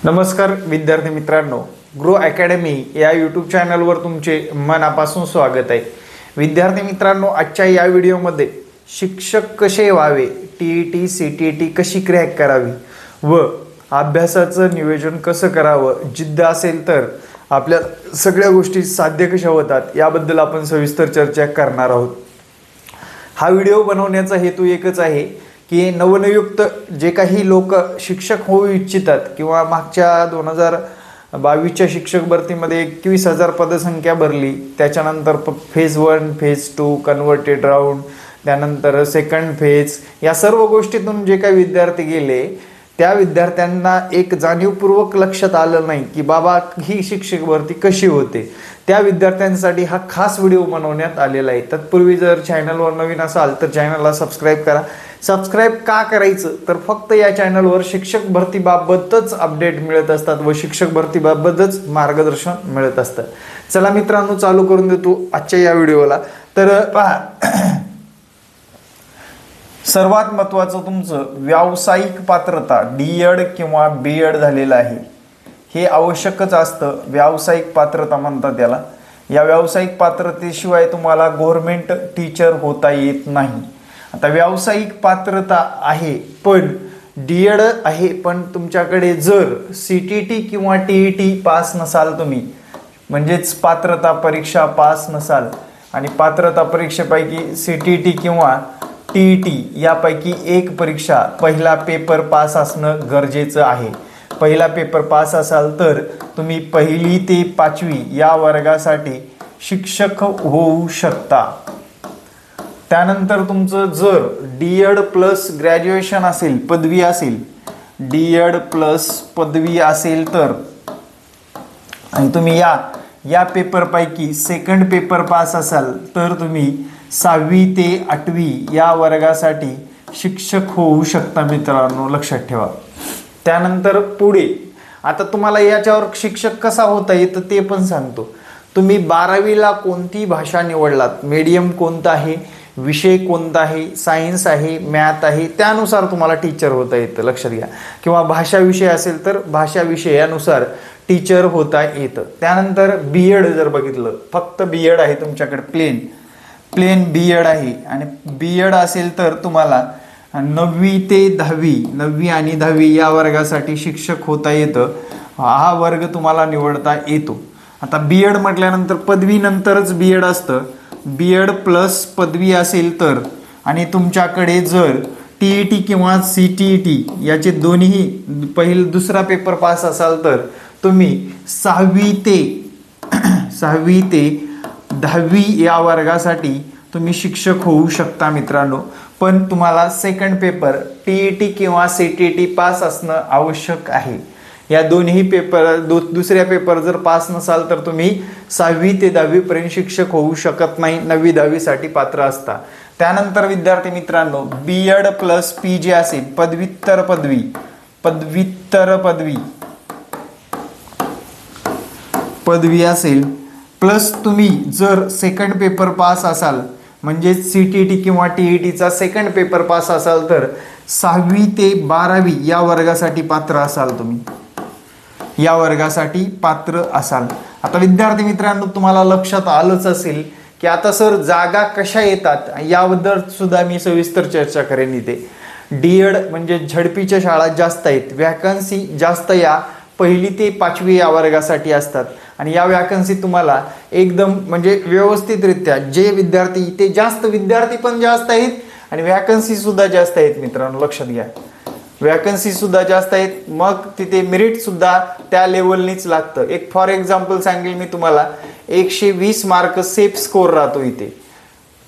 नमस्कार विद्यार्थी मित्रांनो, ग्रो अकॅडमी या यूट्यूब चॅनलवर तुमचे मनापासून स्वागत आहे। विद्यार्थी मित्रांनो, आजच्या या व्हिडिओमध्ये शिक्षक कसे व्हावे, टीईटी सीटीईटी कशी क्रॅक करावी व अभ्यासाचं नियोजन कसं करावं, जिद्द असेल तर आपल्या सगळ्या गोष्टी साध्य कशा होतात याबद्दल आपण सविस्तर चर्चा करणार आहोत। हा व्हिडिओ बनवण्याचा हेतू एकच आहे की नवनियुक्त जे काही लोक शिक्षक होऊ इच्छितात किंवा मागच्या 2022च्या शिक्षक भरतीमध्ये 21,000 पदसंख्या भरली, त्याच्यानंतर फेज 1 फेज 2 कन्व्हर्टेड राऊंड, त्यानंतर सेकंड फेज, या सर्व गोष्टीतून जे काही विद्यार्थी गेले त्या विद्यार्थ्यांना एक जाणीवपूर्वक लक्षात आलं नाही की बाबा ही शिक्षक भरती कशी होते। त्या विद्यार्थ्यांसाठी हा खास व्हिडिओ बनवण्यात आलेला आहे। तत्पूर्वी जर चॅनलवर नवीन असाल तर चॅनलला सबस्क्राईब करा। सबस्क्राईब का करायचं तर फक्त या चॅनलवर शिक्षक भरतीबाबतच अपडेट मिळत असतात व शिक्षक भरतीबाबतच मार्गदर्शन मिळत असतं। चला मित्रांनो, चालू करून देतो आजच्या या व्हिडिओला। तर पहा, सर्वात महत्त्वाचं तुमचं व्यावसायिक पात्रता डी.एड किंवा बी.एड झालेलं आहे, हे आवश्यकच असतं। व्यावसायिक पात्रता म्हणतात याला। या व्यावसायिक पात्रतेशिवाय तुम्हाला गव्हर्नमेंट टीचर होता येत नाही। आता व्यावसायिक पात्रता आहे पण डी.एड आहे, पण तुमच्याकडे जर सीटीईटी किंवा टीईटी पास नसाल तुम्ही, म्हणजेच पात्रता परीक्षा पास नसाल आणि पात्रता परीक्षेपैकी सीटीईटी किंवा टीईटी यापैकी एक परीक्षा पहिला पेपर पास असणं गरजेचं आहे। पहिला पेपर पास असाल तर तुम्ही 1ली ते 5वी या वर्गासाठी शिक्षक होऊ शकता। त्यानंतर तुमचं जर डी.एड प्लस ग्रॅज्युएशन असेल, पदवी असेल, डी.एड प्लस पदवी असेल तर आणि तुम्ही या पेपरपैकी सेकंड पेपर पास असाल तर तुम्ही 6वी ते 8वी या वर्गासाठी शिक्षक होऊ शकता मित्रांनो, लक्षात ठेवा। त्यानंतर पुढे आता तुम्हाला याच्यावर शिक्षक कसा होता येतं ते पण सांगतो। तुम्ही 12वीला कोणती भाषा निवडलात, मीडियम कोणता आहे, विषय कोणता आहे, सायन्स आहे, मॅथ आहे, त्यानुसार तुम्हाला टीचर होता येतं, लक्षात घ्या। किंवा भाषा विषय असेल तर भाषा विषयानुसार टीचर होता येतं। त्यानंतर बी.एड जर बघितलं, फक्त बी.एड आहे तुमच्याकडे, प्लेन बी.एड आहे आणि बी.एड असेल तर तुम्हाला 9वी ते 10वी, 9वी आणि 10वी या वर्गासाठी शिक्षक होता येतं। हा वर्ग तुम्हाला निवडता येतो। आता बी.एड म्हटल्यानंतर पदवीनंतरच बी.एड असतं। बी.एड प्लस पदवी असेल तर आणि तुमच्याकडे जर टीईटी किंवा सीटीईटी याचे दोन्ही दुसरा पेपर पास असाल तर तुम्ही 6वी ते 10वी या वर्गासाठी तुम्ही शिक्षक होऊ शकता मित्रांनो। पण तुम्हाला सेकंड पेपर टीईटी किंवा सीटीईटी पास असणं आवश्यक आहे। या दोन्ही पेपर दुसऱ्या पेपर जर पास नसाल तर तुम्ही 6वी ते 10वी पर्यंत शिक्षक होऊ शकत नाही, 9वी 10वी साठी पात्र असता। त्यानंतर विद्यार्थी मित्रांनो, बी.एड प्लस पीजी असेल, पदव्युत्तर पदवी असेल, प्लस तुम्ही जर सेकंड पेपर पास असाल, म्हणजे सीटीईटी किंवा टीईटीचा सेकंड पेपर पास असाल तर 6वी ते 12वी या वर्गासाठी पात्र असाल तुम्ही, या वर्गासाठी पात्र असाल। आता विद्यार्थी मित्रांनो, तुम्हाला लक्षात आलंच असेल की आता सर जागा कशा येतात याबद्दल सुद्धा मी सविस्तर चर्चा करेन इथे। डी.एड म्हणजे झडपीच्या शाळा जास्त आहेत, वॅकन्सी जास्त या 1ली ते 5वी या वर्गासाठी असतात आणि या वॅकन्सी तुम्हाला एकदम म्हणजे व्यवस्थितरित्या जे विद्यार्थी, ते जास्त विद्यार्थी पण जास्त आहेत आणि वॅकन्सी सुद्धा जास्त आहेत मित्रांनो, लक्षात घ्या। वॅकन्सी सुद्धा जास्त आहेत, मग तिथे मेरिट सुद्धा त्या लेवलनीच लागतं। एक फॉर एक्झाम्पल सांगेल मी तुम्हाला, 120 मार्क सेफ स्कोर राहतो इथे,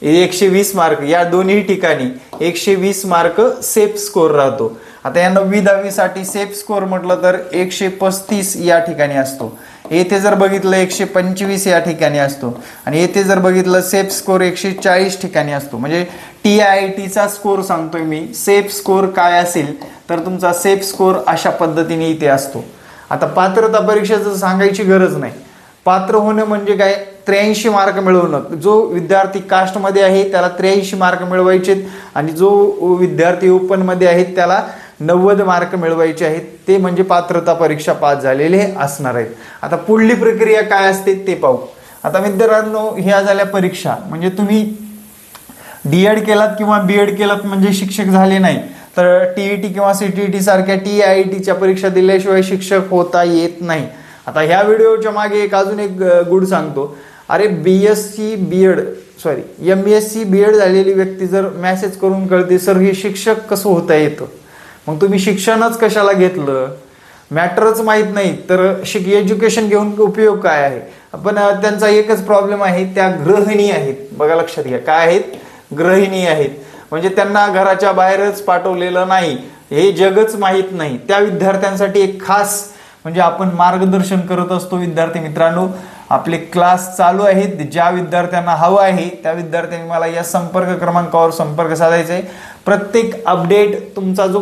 120 मार्क या दोन्ही ठिकाणी 120 मार्क सेफ स्कोर राहतो। आता या 9वी 10वी साठी सेफ स्कोर म्हटलं तर 135 या ठिकाणी असतो। येथे जर बघितलं 125 या ठिकाणी असतो आणि येथे जर बघितलं सेफ स्कोर 140 ठिकाणी असतो। म्हणजे TIITचा स्कोर सांगतोय मी, सेफ स्कोर काय असेल तर तुमचा सेफ स्कोर अशा पद्धतीने इथे असतो। आता पात्रता परीक्षेचं सांगायची गरज नाही। पात्र होणं म्हणजे काय, 83 मार्क मिळवणं। जो विद्यार्थी कास्टमध्ये आहे त्याला 83 मार्क मिळवायचे आणि जो विद्यार्थी ओपनमध्ये आहे त्याला 90 मार्क मिळवायचे आहेत, ते म्हणजे पात्रता परीक्षा पास झालेले असणार आहेत. आता पुढली प्रक्रिया काय असते ते पाहू. आता मित्रांनो, ह्या झाल्या परीक्षा. म्हणजे तुम्ही D.Ed केलात किंवा B.Ed केलात म्हणजे शिक्षक झाले नाही, तर TET किंवा CTET सारख्या TIITच्या परीक्षा दिल्याशिवाय शिक्षक होता येत नाही. आता ह्या व्हिडिओच्या मागे अजून एक गुड सांगतो. अरे MSc B.Ed झालेली व्यक्ती जर मेसेज करून कळते सर हे शिक्षक कसं होता येतं, मग तुम्ही शिक्षणच कशाला घेतलं, मॅटरच माहीत नाही तर एज्युकेशन घेऊन उपयोग काय आहे. पण त्यांचा एकच प्रॉब्लेम आहे, त्या गृहिणी आहेत. बघा लक्षात घ्या, काय आहेत, गृहिणी आहेत. म्हणजे त्यांना घराच्या बाहेरच पाठवलेलं नाही, हे जगच माहीत नाही. त्या विद्यार्थ्यांसाठी एक खास म्हणजे आपण मार्गदर्शन करत असतो. विद्यार्थी मित्रांनो, आपले क्लास चालू आहेत. ज्या विद्यार्थ्यांना हवं आहे त्या विद्यार्थ्यांनी मला या संपर्क क्रमांकावर संपर्क साधायचा आहे. प्रत्येक अपडेट तुमचा जो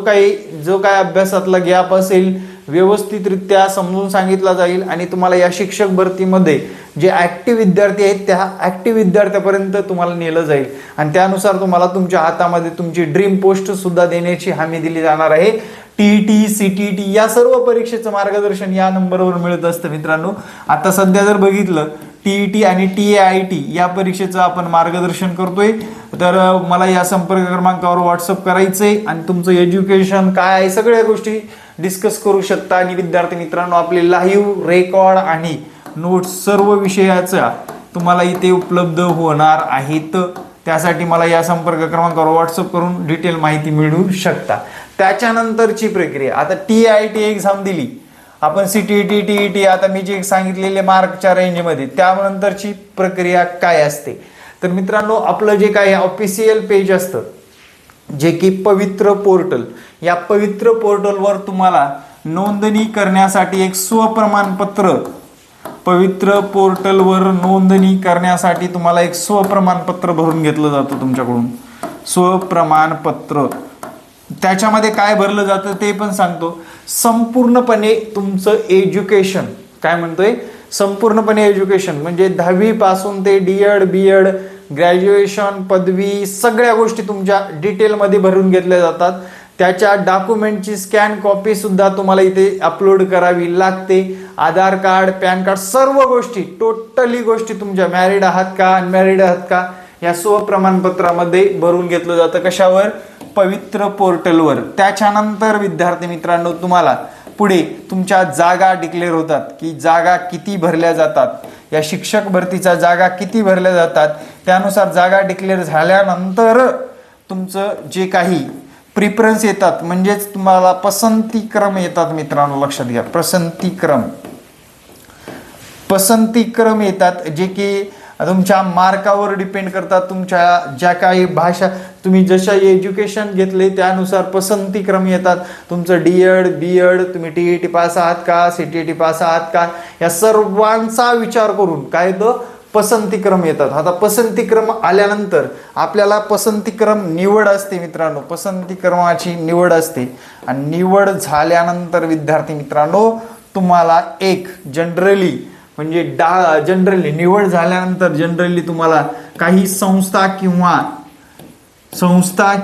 काय अभ्यासातला गॅप असेल व्यवस्थितरित्या समजून सांगितला जाईल आणि तुम्हाला या शिक्षक भरतीमध्ये जे ऍक्टिव्ह विद्यार्थी आहेत त्या ऍक्टिव्ह विद्यार्थ्यापर्यंत तुम्हाला नेलं जाईल आणि त्यानुसार तुम्हाला तुमच्या हातामध्ये तुमची ड्रीम पोस्ट सुद्धा देण्याची हमी दिली जाणार आहे. TET, CTET या सर्व परीक्षेचं मार्गदर्शन या नंबरवर मिळत असतं मित्रांनो. आता सध्या जर बघितलं TET आणि TIIT या परीक्षेचं आपण मार्गदर्शन करतोय, तर मला या संपर्क क्रमांकावर व्हॉट्सअप करायचंय आणि तुमचं एज्युकेशन काय आहे सगळ्या गोष्टी डिस्कस करू शकता. आणि विद्यार्थी मित्रांनो, आपले लाईव्ह रेकॉर्ड आणि नोट्स सर्व विषयाचा तुम्हाला इथे उपलब्ध होणार आहेत. त्यासाठी मला या संपर्क क्रमांकावर व्हॉट्सअप करून डिटेल माहिती मिळवू शकता. त्याच्यानंतरची प्रक्रिया, आता TIIT एक्झाम दिली आपण, CTET, TET आता मी जे सांगितलेले मार्कच्या रेंजमध्ये, त्यानंतरची प्रक्रिया काय असते. तर मित्रांनो, आपलं जे काही ऑफिशियल पेज असतं जे की पवित्र पोर्टल, या पवित्र पोर्टलवर तुम्हाला नोंदणी करण्यासाठी एक स्वप्रमाणपत्र, पवित्र पोर्टलवर नोंदणी करण्यासाठी तुम्हाला एक स्वप्रमाणपत्र भरून घेतलं जातं तुमच्याकडून, स्वप्रमाणपत्र. त्याच्यामध्ये काय भरलं जातं ते पण सांगतो. संपूर्णपणे तुमचं एज्युकेशन, काय म्हणतोय, संपूर्णपणे एज्युकेशन म्हणजे 10वी पासून ते D.Ed, B.Ed, ग्रॅज्युएशन, पदवी, सगळ्या गोष्टी तुमच्या डिटेलमध्ये भरून घेतल्या जातात. त्याच्या डॉक्युमेंटची स्कॅन कॉपी सुद्धा तुम्हाला इथे अपलोड करावी लागते. आधार कार्ड, पॅन कार्ड, सर्व गोष्टी, टोटली गोष्टी तुमच्या, मॅरिड आहात का, अनमॅरिड आहात का, या स्वप्रमाणपत्रामध्ये भरून घेतलं जातं. कशावर, पवित्र पोर्टलवर. त्याच्यानंतर विद्यार्थी मित्रांनो, तुम्हाला पुढे तुमच्या जागा डिक्लेअर होतात की जागा किती भरल्या जातात, या शिक्षक भरतीच्या जागा किती भरल्या जातात. त्यानुसार जागा डिक्लेअर झाल्यानंतर तुमचं जे काही प्रिफरन्स येतात, म्हणजेच तुम्हाला पसंतीक्रम येतात मित्रांनो, लक्षात घ्या, पसंतीक्रम येतात, जे की तुमच्या मार्कावर डिपेंड करतात. तुमच्या ज्या काही भाषा तुम्ही जशा एज्युकेशन घेतले त्यानुसार पसंतीक्रम येतात. तुमचं D.Ed, B.Ed, तुम्ही TET पास आहात का, CTET पास आहात का, या सर्वांचा विचार करून काय तो पसंतीक्रम येतात. आता पसंतीक्रम आल्यानंतर आपल्याला पसंतीक्रम निवड असते मित्रांनो, पसंतीक्रमाची निवड असते. आणि निवड झाल्यानंतर विद्यार्थी मित्रांनो, तुम्हाला एक जनरली म्हणजे जनरली निवड झाल्यानंतर जनरली तुम्हाला काही संस्था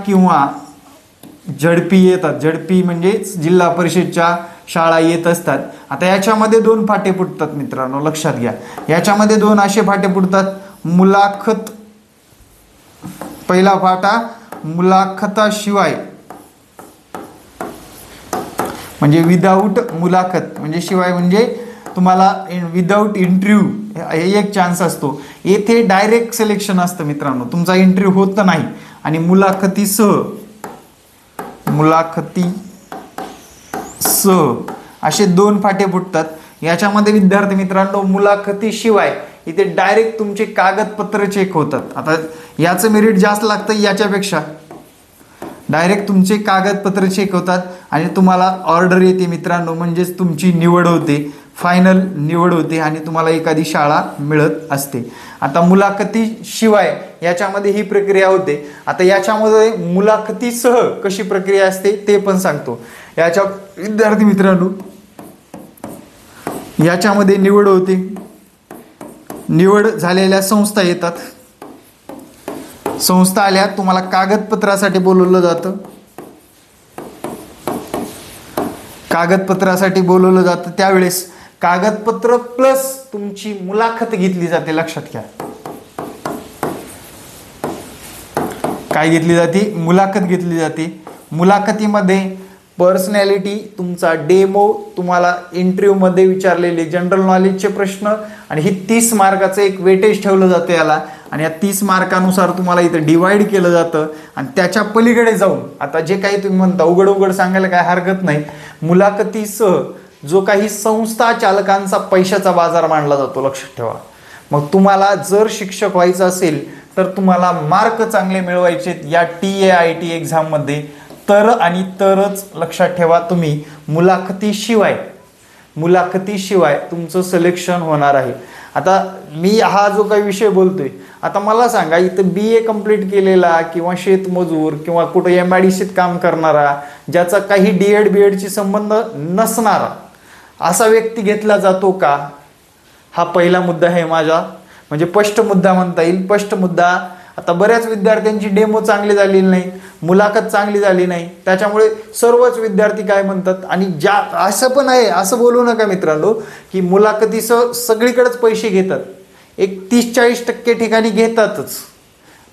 किंवा झडपी येतात. झडपी म्हणजे जिल्हा परिषदच्या शाळा येत असतात. आता याच्यामध्ये 2 फाटे फुटतात मित्रांनो, लक्षात घ्या. याच्यामध्ये 2 असे फाटे फुटतात. मुलाखत, पहिला फाटा मुलाखताशिवाय, म्हणजे विदाऊट मुलाखत, म्हणजे शिवाय म्हणजे तुम्हाला विदाऊट इंटरव्ह्यू हे एक चान्स असतो. येथे डायरेक्ट सिलेक्शन असतं मित्रांनो, तुमचा इंटरव्ह्यू होत नाही. आणि मुलाखतीसह असे 2 फाटे फुटतात. याच्यामध्ये विद्यार्थी मित्रांनो, मुलाखतीशिवाय इथे डायरेक्ट तुमचे कागदपत्र चेक होतात. आता याचं मेरिट जास्त लागतं याच्यापेक्षा. डायरेक्ट तुमचे कागदपत्र चेक होतात आणि तुम्हाला ऑर्डर येते मित्रांनो, म्हणजेच तुमची निवड होते, फायनल निवड होते आणि तुम्हाला एखादी शाळा मिळत असते. आता मुलाखतीशिवाय याच्यामध्ये ही प्रक्रिया होते. आता याच्यामध्ये मुलाखतीसह कशी प्रक्रिया असते ते पण सांगतो. याच्या विद्यार्थी मित्रांनो, याच्यामध्ये निवड होते, निवड झालेल्या संस्था येतात. संस्था आल्या, तुम्हाला कागदपत्रासाठी बोलवलं जातं. कागदपत्रासाठी बोलवलं जातं त्यावेळेस कागदपत्र प्लस तुमची मुलाखत घेतली जाते. लक्षात घ्या, काय घेतली जाते? मुलाखत घेतली जाते. मुलाखतीमध्ये पर्सनॅलिटी, तुमचा डेमो, तुम्हाला इंटरव्ह्यूमध्ये विचारलेले जनरल नॉलेजचे प्रश्न आणि हे 30 मार्काचं एक वेटेज ठेवलं जातं याला. आणि या 30 मार्कानुसार तुम्हाला इथं डिवाइड केलं जातं. आणि त्याच्या पलीकडे जाऊन आता जे काही तुम्ही म्हणता उघड सांगायला काय हरकत नाही, मुलाखतीसह जो काही संस्था चालकांचा पैशाचा बाजार मांडला जातो. लक्षात ठेवा. मग तुम्हाला जर शिक्षक व्हायचं असेल तर तुम्हाला मार्क चांगले मिळवायचे या TAIT एक्झाममध्ये, तर आणि तरच लक्षात ठेवा तुम्ही मुलाखतीशिवाय तुमचं सिलेक्शन होणार आहे. आता मी हा जो काही विषय बोलतोय, आता मला सांगा इथं BA कंप्लीट केलेला किंवा शेतमजूर किंवा कुठं MIDCत काम करणारा, ज्याचा काही D.Ed BEdची संबंध नसणारा असा व्यक्ती घेतला जातो का? हा पहिला मुद्दा आहे माझा, म्हणजे स्पष्ट मुद्दा म्हणता येईल. स्पष्ट मुद्दा. आता बऱ्याच विद्यार्थ्यांची डेमो चांगली झालेली नाही, मुलाखत चांगली झाली नाही, त्याच्यामुळे सर्वच विद्यार्थी काय म्हणतात. आणि ज्या असं पण आहे, असं बोलू नका मित्रांनो की मुलाखतीसह सगळीकडेच पैसे घेतात. एक 30-40% ठिकाणी घेतातच,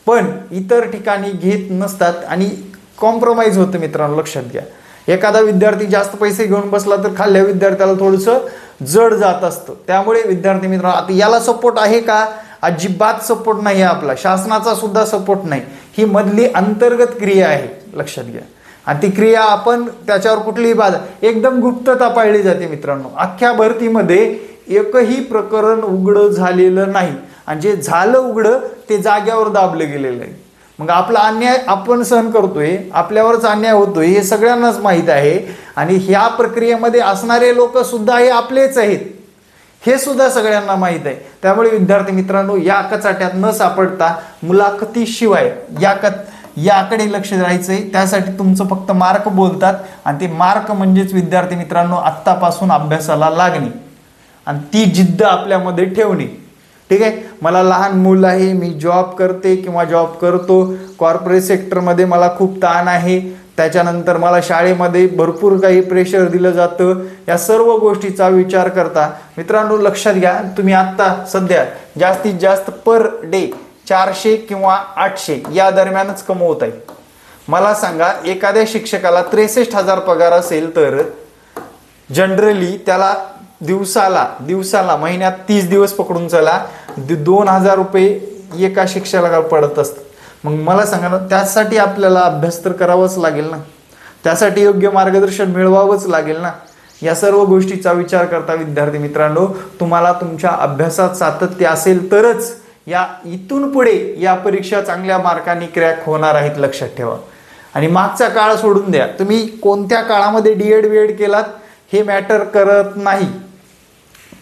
पण इतर ठिकाणी घेत नसतात आणि कॉम्प्रोमाइज होतं मित्रांनो. लक्षात घ्या, एखादा विद्यार्थी जास्त पैसे घेऊन बसला तर खाल्ल्या विद्यार्थ्याला थोडंसं जड जात असतं. त्यामुळे विद्यार्थी मित्रांनो, आता याला सपोर्ट आहे का? अजिबात सपोर्ट नाही आहे आपला, शासनाचा सुद्धा सपोर्ट नाही. ही मधली अंतर्गत क्रिया आहे. लक्षात घ्या. आणि ती क्रिया आपण त्याच्यावर कुठलीही एकदम गुप्तता पाळली जाते मित्रांनो. अख्ख्या भरतीमध्ये एकही प्रकरण उघड झालेलं नाही, आणि जे झालं उघड ते जाग्यावर दाबलं गेलेलं आहे. मग आपला अन्याय आपण सहन करतोय, आपल्यावरच अन्याय होतोय हे सगळ्यांनाच माहीत आहे. आणि ह्या प्रक्रियेमध्ये असणारे लोक सुद्धा हे आपलेच आहेत, हे सुद्धा सगळ्यांना माहीत आहे. त्यामुळे विद्यार्थी मित्रांनो, या कचाट्यात न सापडता मुलाखतीशिवाय याकडे लक्ष द्यायचंय. त्यासाठी तुमचं फक्त मार्क बोलतात, आणि ते मार्क म्हणजेच विद्यार्थी मित्रांनो आत्तापासून अभ्यासाला लागणे आणि ती जिद्द आपल्यामध्ये ठेवणे. ठीक आहे. मला लहान मूल आहे, मी जॉब करते किंवा जॉब करतो, कॉर्पोरेट सेक्टरमध्ये मला खूप ताण आहे, त्याच्यानंतर मला शाळेमध्ये भरपूर काही प्रेशर दिलं जातं. या सर्व गोष्टीचा विचार करता मित्रांनो लक्षात घ्या, तुम्ही आत्ता सध्या जास्तीत जास्त पर डे 400 किंवा 800 या दरम्यानच कमवत आहे. मला सांगा, एखाद्या शिक्षकाला 63,000 पगार असेल तर जनरली त्याला दिवसाला महिन्यात 30 दिवस पकडून चला 2,000 रुपये एका शिक्षकाला पडत असतात. मग मला सांगा ना, त्यासाठी आपल्याला अभ्यास तर करावाच लागेल ना, त्यासाठी योग्य मार्गदर्शन मिळवावंच लागेल ना. या सर्व गोष्टीचा विचार करता विद्यार्थी मित्रांनो, तुम्हाला तुमच्या अभ्यासात सातत्य असेल तरच या इथून पुढे या परीक्षा चांगल्या मार्कांनी क्रॅक होणार आहेत. लक्षात ठेवा. आणि मागचा काळ सोडून द्या, तुम्ही कोणत्या काळामध्ये D.Ed BEd केलात हे मॅटर करत नाही.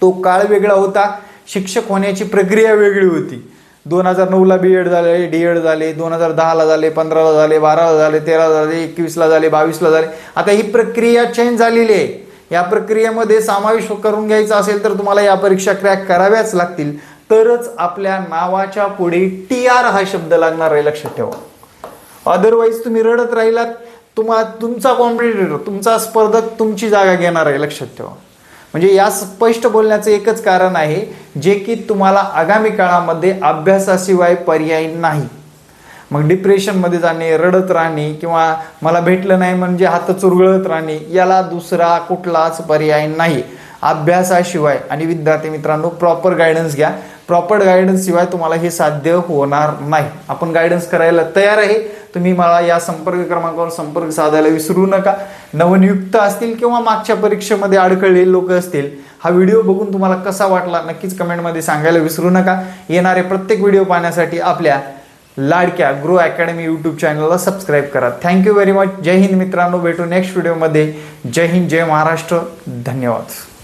तो काळ वेगळा होता, शिक्षक होण्याची प्रक्रिया वेगळी होती. 2009ला BEd झाले, D.Ed झाले, 2010ला झाले, 15ला झाले, 12ला झाले, 13ला झाले, 21ला झाले, 22ला झाले. आता ही प्रक्रिया चेंज झालेली आहे. या प्रक्रियेमध्ये समावेश करून घ्यायचा असेल तर तुम्हाला या परीक्षा क्रॅक कराव्याच लागतील, तरच आपल्या नावाच्या पुढे TR हा शब्द लागणार आहे. लक्षात ठेवा. अदरवाईज तुम्ही रडत राहिलात, तुमचा कॉम्पिटिटर, तुमचा स्पर्धक तुमची जागा घेणार आहे. लक्षात ठेवा. म्हणजे या स्पष्ट बोलण्याचं एकच कारण आहे, जे की तुम्हाला आगामी काळामध्ये अभ्यासाशिवाय पर्याय नाही. मग डिप्रेशनमध्ये जाणे, रडत राहणे किंवा मला भेटलं नाही म्हणजे हात चुरगळत राहणे, याला दुसरा कुठलाच पर्याय नाही अभ्यासाशिवाय. आणि विद्यार्थी मित्रांनो, प्रॉपर गायडन्स घ्या. प्रॉपर गायडन्स शिवाय तुम्हाला हे साध्य होणार नाही. आपण गायडन्स करायला तयार आहे. तुम्ही मला या संपर्क क्रमांकावर संपर्क साधायला विसरू नका. नवनियुक्त असतील किंवा मागच्या परीक्षेमध्ये अडकळलेले लोक असतील, हा व्हिडिओ बघून तुम्हाला कसा वाटला नक्कीच कमेंटमध्ये सांगायला विसरू नका. येणारे प्रत्येक व्हिडिओ पाहण्यासाठी आपल्या लाडक्या ग्रो अकॅडमी यूट्यूब चॅनलला सबस्क्राईब करा. Thank you very much. जय हिंद मित्रांनो. भेटू नेक्स्ट व्हिडिओमध्ये. जय हिंद, जय महाराष्ट्र. धन्यवाद.